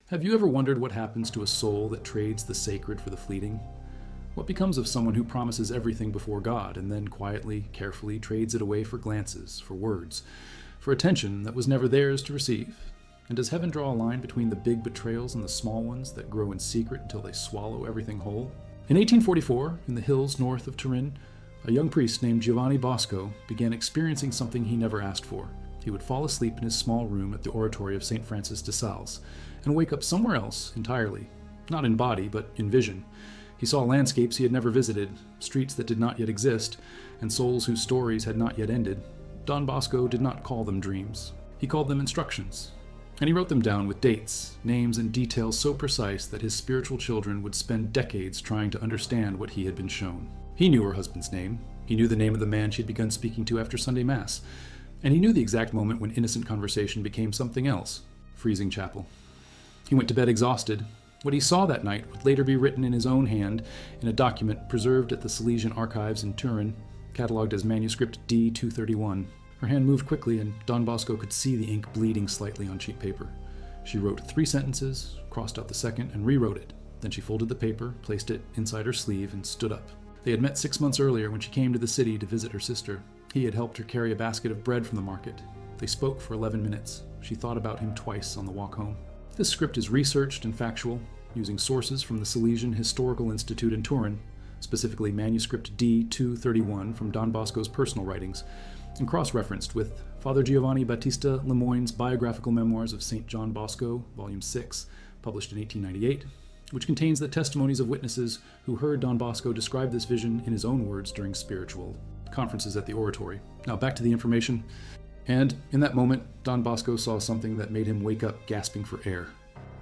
Have you ever wondered what happens to a soul that trades the sacred for the fleeting? What becomes of someone who promises everything before God and then quietly, carefully trades it away for glances, for words, for attention that was never theirs to receive? And does heaven draw a line between the big betrayals and the small ones that grow in secret until they swallow everything whole? In 1844, in the hills north of Turin, a young priest named Giovanni Bosco began experiencing something he never asked for. He would fall asleep in his small room at the oratory of St. Francis de Sales and wake up somewhere else entirely, not in body, but in vision. He saw landscapes he had never visited, streets that did not yet exist, and souls whose stories had not yet ended. Don Bosco did not call them dreams. He called them instructions. And he wrote them down with dates, names, and details so precise that his spiritual children would spend decades trying to understand what he had been shown. He knew her husband's name. He knew the name of the man she had begun speaking to after Sunday Mass. And he knew the exact moment when innocent conversation became something else, freezing chapel. He went to bed exhausted. What he saw that night would later be written in his own hand in a document preserved at the Salesian Archives in Turin, catalogued as manuscript D231. Her hand moved quickly, and Don Bosco could see the ink bleeding slightly on cheap paper. She wrote 3 sentences, crossed out the second, and rewrote it. Then she folded the paper, placed it inside her sleeve, and stood up. They had met 6 months earlier when she came to the city to visit her sister. He had helped her carry a basket of bread from the market. They spoke for 11 minutes. She thought about him twice on the walk home. This script is researched and factual, using sources from the Salesian Historical Institute in Turin, specifically manuscript D231 from Don Bosco's personal writings, and cross-referenced with Father Giovanni Battista Lemoyne's biographical memoirs of Saint John Bosco, Volume 6, published in 1898, which contains the testimonies of witnesses who heard Don Bosco describe this vision in his own words during spiritual conferences at the oratory. Now back to the information. And in that moment, Don Bosco saw something that made him wake up gasping for air.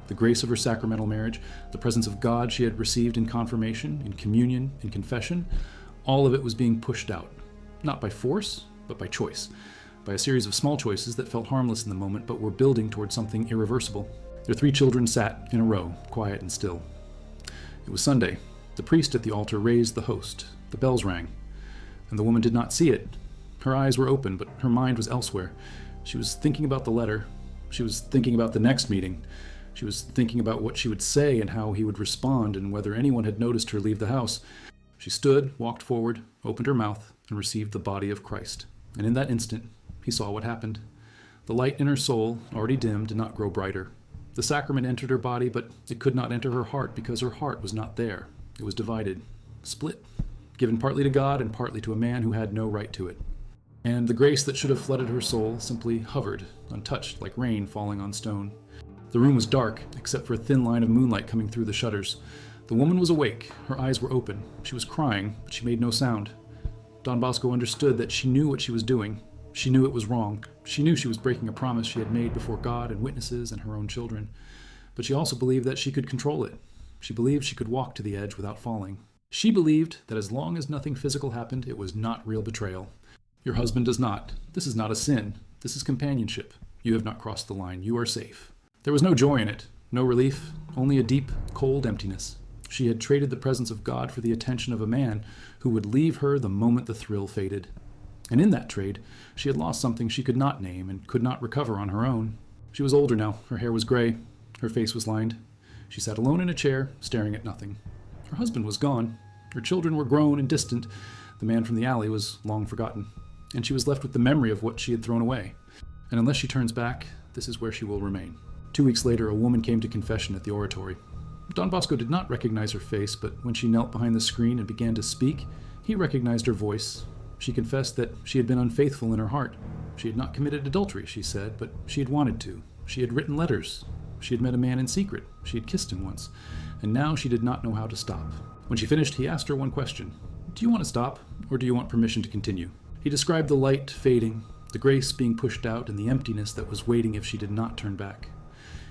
The grace of her sacramental marriage, the presence of God she had received in confirmation, in communion, in confession, all of it was being pushed out, not by force, but by choice, by a series of small choices that felt harmless in the moment but were building towards something irreversible. Their 3 children sat in a row, quiet and still. It was Sunday. The priest at the altar raised the host. The bells rang, and the woman did not see it. Her eyes were open, but her mind was elsewhere. She was thinking about the letter. She was thinking about the next meeting. She was thinking about what she would say and how he would respond and whether anyone had noticed her leave the house. She stood, walked forward, opened her mouth, and received the body of Christ. And in that instant, he saw what happened. The light in her soul, already dim, did not grow brighter. The sacrament entered her body, but it could not enter her heart because her heart was not there. It was divided, split, given partly to God and partly to a man who had no right to it. And the grace that should have flooded her soul simply hovered, untouched, like rain falling on stone. The room was dark, except for a thin line of moonlight coming through the shutters. The woman was awake. Her eyes were open. She was crying, but she made no sound. Don Bosco understood that she knew what she was doing. She knew it was wrong. She knew she was breaking a promise she had made before God and witnesses and her own children. But she also believed that she could control it. She believed she could walk to the edge without falling. She believed that as long as nothing physical happened, it was not real betrayal. Your husband does not. This is not a sin. This is companionship. You have not crossed the line. You are safe. There was no joy in it, no relief, only a deep, cold emptiness. She had traded the presence of God for the attention of a man who would leave her the moment the thrill faded. And in that trade, she had lost something she could not name and could not recover on her own. She was older now. Her hair was gray. Her face was lined. She sat alone in a chair, staring at nothing. Her husband was gone. Her children were grown and distant. The man from the alley was long forgotten. And she was left with the memory of what she had thrown away. And unless she turns back, this is where she will remain. 2 weeks later, a woman came to confession at the oratory. Don Bosco did not recognize her face, but when she knelt behind the screen and began to speak, he recognized her voice. She confessed that she had been unfaithful in her heart. She had not committed adultery, she said, but she had wanted to. She had written letters. She had met a man in secret. She had kissed him once. And now she did not know how to stop. When she finished, he asked her one question. Do you want to stop, or do you want permission to continue? He described the light fading, the grace being pushed out, and the emptiness that was waiting if she did not turn back.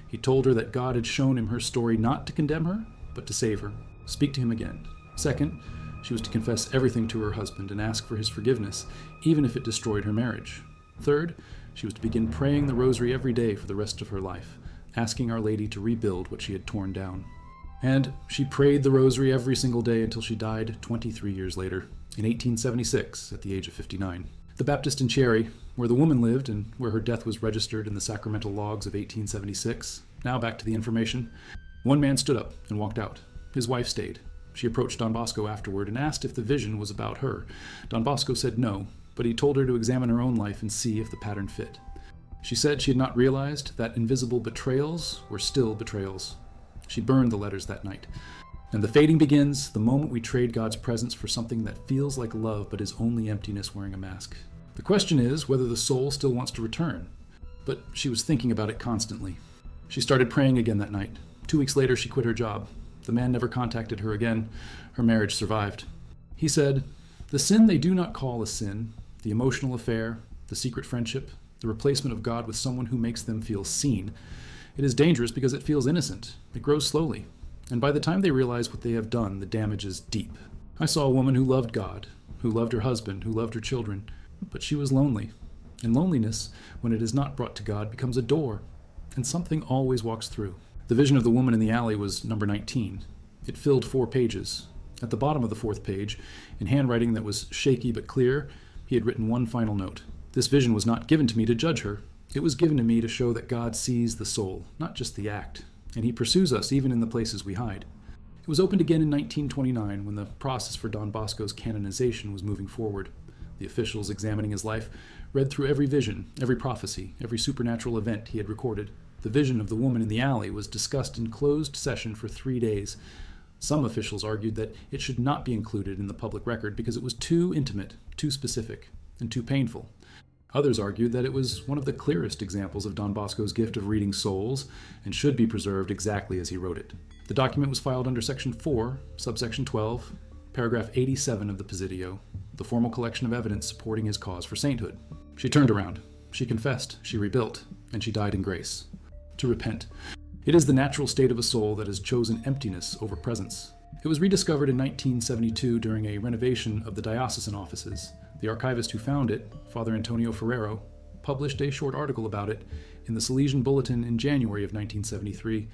He told her that God had shown him her story not to condemn her, but to save her. Speak to him again. Second, she was to confess everything to her husband and ask for his forgiveness, even if it destroyed her marriage. Third, she was to begin praying the rosary every day for the rest of her life, asking Our Lady to rebuild what she had torn down. And she prayed the rosary every single day until she died 23 years later, in 1876, at the age of 59. The Baptist in Chieri, where the woman lived and where her death was registered in the sacramental logs of 1876, Now back to the information. One man stood up and walked out. His wife stayed. She approached Don Bosco afterward and asked if the vision was about her. Don Bosco said no, but he told her to examine her own life and see if the pattern fit. She said she had not realized that invisible betrayals were still betrayals. She burned the letters that night. And the fading begins the moment we trade God's presence for something that feels like love but is only emptiness wearing a mask. The question is whether the soul still wants to return. But she was thinking about it constantly. She started praying again that night. 2 weeks later, she quit her job. The man never contacted her again. Her marriage survived. He said, "The sin they do not call a sin, the emotional affair, the secret friendship, the replacement of God with someone who makes them feel seen. It is dangerous because it feels innocent. It grows slowly. And by the time they realize what they have done, the damage is deep. I saw a woman who loved God, who loved her husband, who loved her children, but she was lonely. And loneliness, when it is not brought to God, becomes a door, and something always walks through." The vision of the woman in the alley was number 19. It filled 4 pages. At the bottom of the 4th page, in handwriting that was shaky but clear, he had written one final note. "This vision was not given to me to judge her. It was given to me to show that God sees the soul, not just the act, and he pursues us even in the places we hide." It was opened again in 1929 when the process for Don Bosco's canonization was moving forward. The officials examining his life read through every vision, every prophecy, every supernatural event he had recorded. The vision of the woman in the alley was discussed in closed session for 3 days. Some officials argued that it should not be included in the public record because it was too intimate, too specific, and too painful. Others argued that it was one of the clearest examples of Don Bosco's gift of reading souls and should be preserved exactly as he wrote it. The document was filed under Section 4, subsection 12, paragraph 87 of the Presidio, the formal collection of evidence supporting his cause for sainthood. She turned around. She confessed. She rebuilt. And she died in grace. To repent. It is the natural state of a soul that has chosen emptiness over presence. It was rediscovered in 1972 during a renovation of the diocesan offices. The archivist who found it, Father Antonio Ferrero, published a short article about it in the Salesian Bulletin in January of 1973.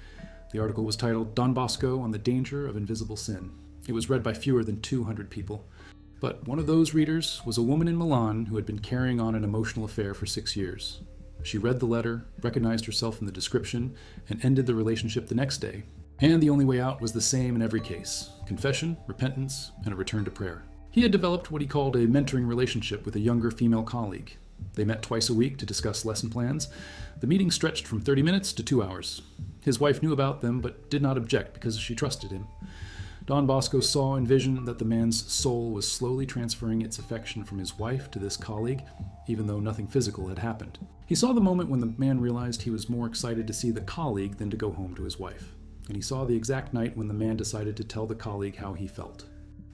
The article was titled "Don Bosco on the Danger of Invisible Sin." It was read by fewer than 200 people. But one of those readers was a woman in Milan who had been carrying on an emotional affair for 6 years. She read the letter, recognized herself in the description, and ended the relationship the next day. And the only way out was the same in every case: confession, repentance, and a return to prayer. He had developed what he called a mentoring relationship with a younger female colleague. They met twice a week to discuss lesson plans. The meeting stretched from 30 minutes to 2 hours. His wife knew about them, but did not object because she trusted him. Don Bosco saw in vision that the man's soul was slowly transferring its affection from his wife to this colleague, even though nothing physical had happened. He saw the moment when the man realized he was more excited to see the colleague than to go home to his wife. And he saw the exact night when the man decided to tell the colleague how he felt.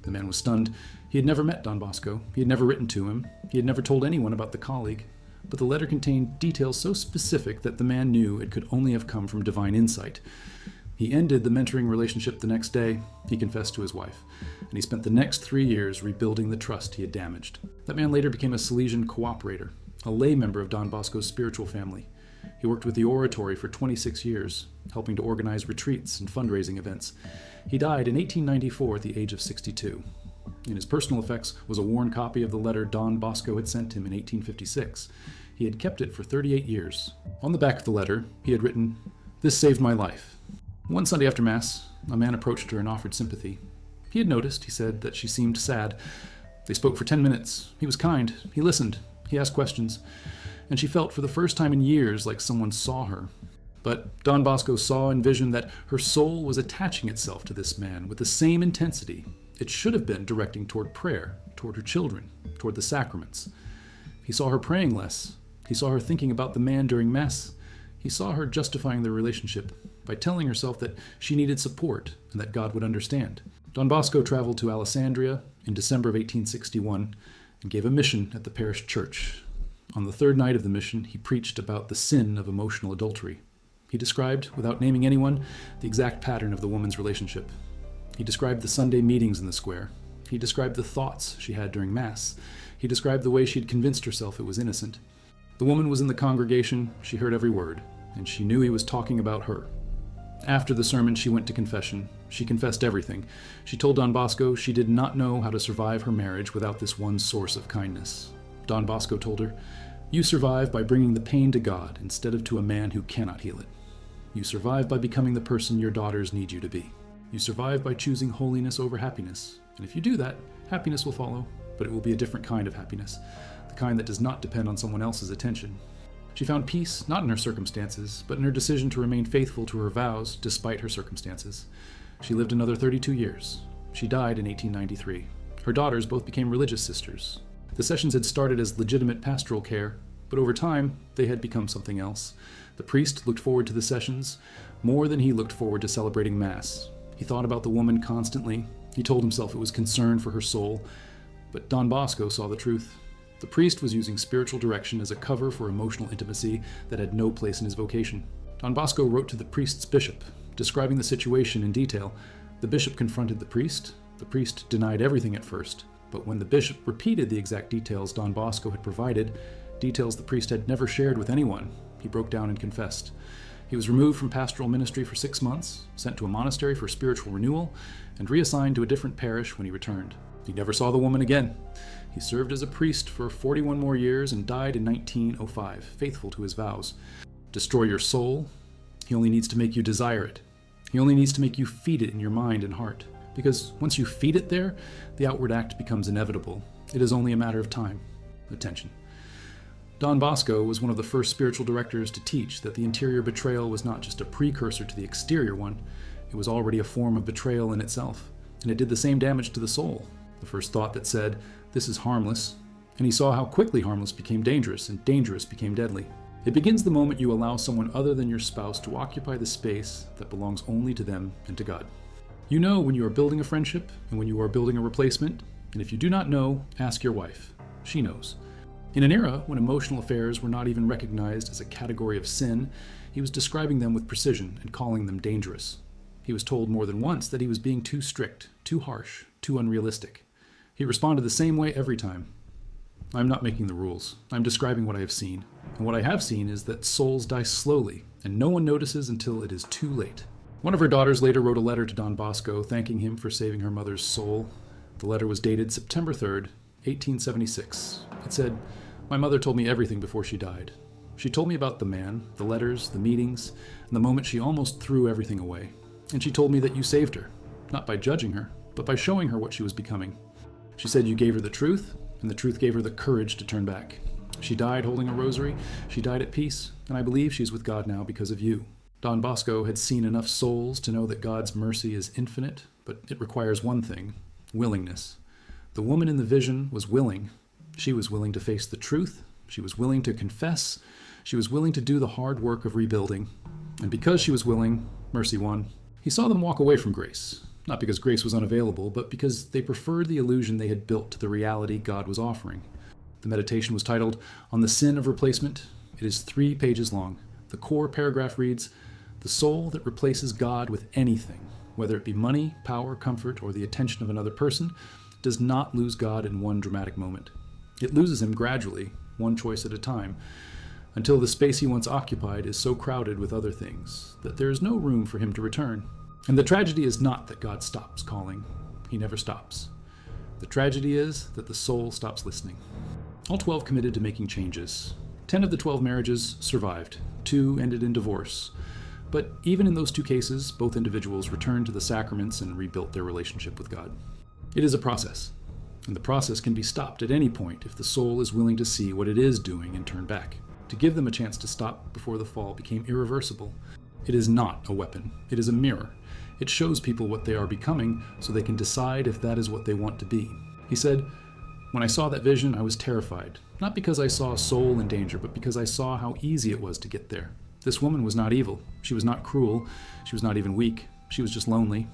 The man was stunned. He had never met Don Bosco. He had never written to him. He had never told anyone about the colleague. But the letter contained details so specific that the man knew it could only have come from divine insight. He ended the mentoring relationship the next day. He confessed to his wife, and he spent the next 3 years rebuilding the trust he had damaged. That man later became a Salesian cooperator, a lay member of Don Bosco's spiritual family. He worked with the oratory for 26 years, helping to organize retreats and fundraising events. He died in 1894 at the age of 62. In his personal effects was a worn copy of the letter Don Bosco had sent him in 1856. He had kept it for 38 years. On the back of the letter, he had written, "This saved my life." One Sunday after Mass, a man approached her and offered sympathy. He had noticed, he said, that she seemed sad. They spoke for 10 minutes. He was kind. He listened. He asked questions. And she felt for the first time in years like someone saw her. But Don Bosco saw in vision that her soul was attaching itself to this man with the same intensity it should have been directing toward prayer, toward her children, toward the sacraments. He saw her praying less. He saw her thinking about the man during Mass. He saw her justifying their relationship by telling herself that she needed support and that God would understand. Don Bosco traveled to Alessandria in December of 1861 and gave a mission at the parish church. On the 3rd night of the mission, he preached about the sin of emotional adultery. He described, without naming anyone, the exact pattern of the woman's relationship. He described the Sunday meetings in the square. He described the thoughts she had during Mass. He described the way she had convinced herself it was innocent. The woman was in the congregation. She heard every word, and she knew he was talking about her. After the sermon, she went to confession. She confessed everything. She told Don Bosco she did not know how to survive her marriage without this one source of kindness. Don Bosco told her, "You survive by bringing the pain to God instead of to a man who cannot heal it." You survive by becoming the person your daughters need you to be. You survive by choosing holiness over happiness. And if you do that, happiness will follow, but it will be a different kind of happiness, the kind that does not depend on someone else's attention. She found peace not in her circumstances, but in her decision to remain faithful to her vows despite her circumstances. She lived another 32 years. She died in 1893. Her daughters both became religious sisters. The sessions had started as legitimate pastoral care, but over time, they had become something else. The priest looked forward to the sessions more than he looked forward to celebrating Mass. He thought about the woman constantly. He told himself it was concern for her soul. But Don Bosco saw the truth. The priest was using spiritual direction as a cover for emotional intimacy that had no place in his vocation. Don Bosco wrote to the priest's bishop, describing the situation in detail. The bishop confronted the priest. The priest denied everything at first, but when the bishop repeated the exact details Don Bosco had provided, details the priest had never shared with anyone, he broke down and confessed. He was removed from pastoral ministry for 6 months, sent to a monastery for spiritual renewal, and reassigned to a different parish when he returned. He never saw the woman again. He served as a priest for 41 more years and died in 1905, faithful to his vows. Destroy your soul? He only needs to make you desire it. He only needs to make you feed it in your mind and heart. Because once you feed it there, the outward act becomes inevitable. It is only a matter of time. Attention. Don Bosco was one of the first spiritual directors to teach that the interior betrayal was not just a precursor to the exterior one, it was already a form of betrayal in itself, and it did the same damage to the soul. The first thought that said, "This is harmless," and he saw how quickly harmless became dangerous, and dangerous became deadly. It begins the moment you allow someone other than your spouse to occupy the space that belongs only to them and to God. You know when you are building a friendship and when you are building a replacement, and if you do not know, ask your wife. She knows. In an era when emotional affairs were not even recognized as a category of sin, he was describing them with precision and calling them dangerous. He was told more than once that he was being too strict, too harsh, too unrealistic. He responded the same way every time. I'm not making the rules. I'm describing what I have seen. And what I have seen is that souls die slowly, and no one notices until it is too late. One of her daughters later wrote a letter to Don Bosco thanking him for saving her mother's soul. The letter was dated September 3rd, 1876. It said, "My mother told me everything before she died. She told me about the man, the letters, the meetings, and the moment she almost threw everything away. And she told me that you saved her, not by judging her, but by showing her what she was becoming. She said you gave her the truth, and the truth gave her the courage to turn back. She died holding a rosary, she died at peace, and I believe she's with God now because of you." Don Bosco had seen enough souls to know that God's mercy is infinite, but it requires one thing: willingness. The woman in the vision was willing. She was willing to face the truth. She was willing to confess. She was willing to do the hard work of rebuilding. And because she was willing, mercy won. He saw them walk away from grace, not because grace was unavailable, but because they preferred the illusion they had built to the reality God was offering. The meditation was titled, "On the Sin of Replacement." It is 3 pages long. The core paragraph reads, "The soul that replaces God with anything, whether it be money, power, comfort, or the attention of another person, does not lose God in one dramatic moment. It loses him gradually, one choice at a time, until the space he once occupied is so crowded with other things that there is no room for him to return. And the tragedy is not that God stops calling. He never stops. The tragedy is that the soul stops listening." All 12 committed to making changes. 10 of the 12 marriages survived. 2 ended in divorce. But even in those 2 cases, both individuals returned to the sacraments and rebuilt their relationship with God. It is a process, and the process can be stopped at any point if the soul is willing to see what it is doing and turn back. To give them a chance to stop before the fall became irreversible. It is not a weapon. It is a mirror. It shows people what they are becoming so they can decide if that is what they want to be. He said, "When I saw that vision, I was terrified, not because I saw a soul in danger, but because I saw how easy it was to get there. This woman was not evil. She was not cruel. She was not even weak. She was just lonely.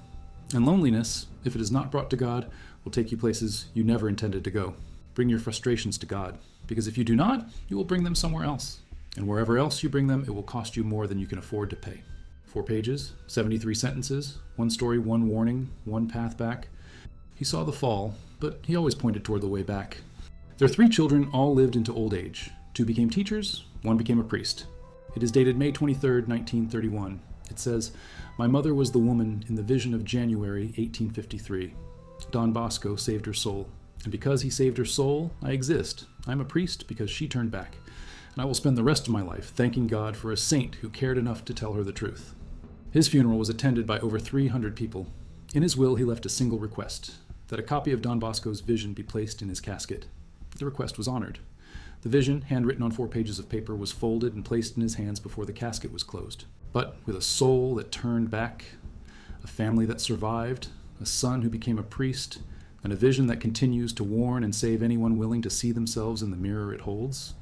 And loneliness, if it is not brought to God, will take you places you never intended to go. Bring your frustrations to God, because if you do not, you will bring them somewhere else. And wherever else you bring them, it will cost you more than you can afford to pay." 4 pages, 73 sentences, 1 story, 1 warning, 1 path back. He saw the fall, but he always pointed toward the way back. Their 3 children all lived into old age. 2 became teachers, 1 became a priest. It is dated May 23rd, 1931. It says, "My mother was the woman in the vision of January 1853. Don Bosco saved her soul. And because he saved her soul, I exist. I am a priest because she turned back. and I will spend the rest of my life thanking God for a saint who cared enough to tell her the truth. His funeral was attended by over 300 people. In his will, he left a single request, that a copy of Don Bosco's vision be placed in his casket. The request was honored. The vision, handwritten on 4 pages of paper, was folded and placed in his hands before the casket was closed. But with a soul that turned back, a family that survived, a son who became a priest, and a vision that continues to warn and save anyone willing to see themselves in the mirror it holds,